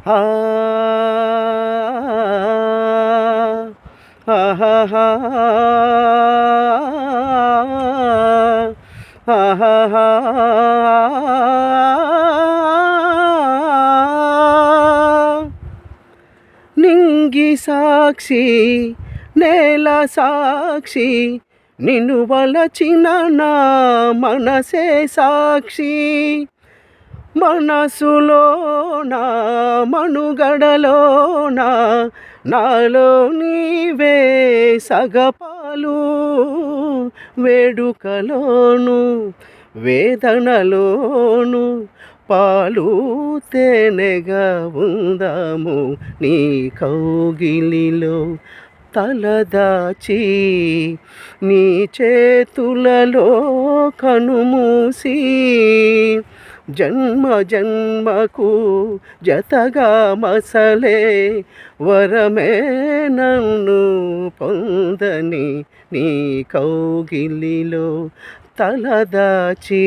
ఆ ఆహాహా ఆహాహా నింగి సాక్షి నేల సాక్షి నిన్ను వలచిన నా మనసే సాక్షి మనసులోన మనుగడలోన నాలో నీవే సగపాలు వేడుకలోను వేదనలోను పాలు తేనెగా ఉందాము నీ కౌగిలిలో తలదాచి నీ చేతులలో కనుమూసి జన్మ జన్మకు జతగా మసలే వరమే నన్ను పొందని నీ కౌగిలిలో తలదాచి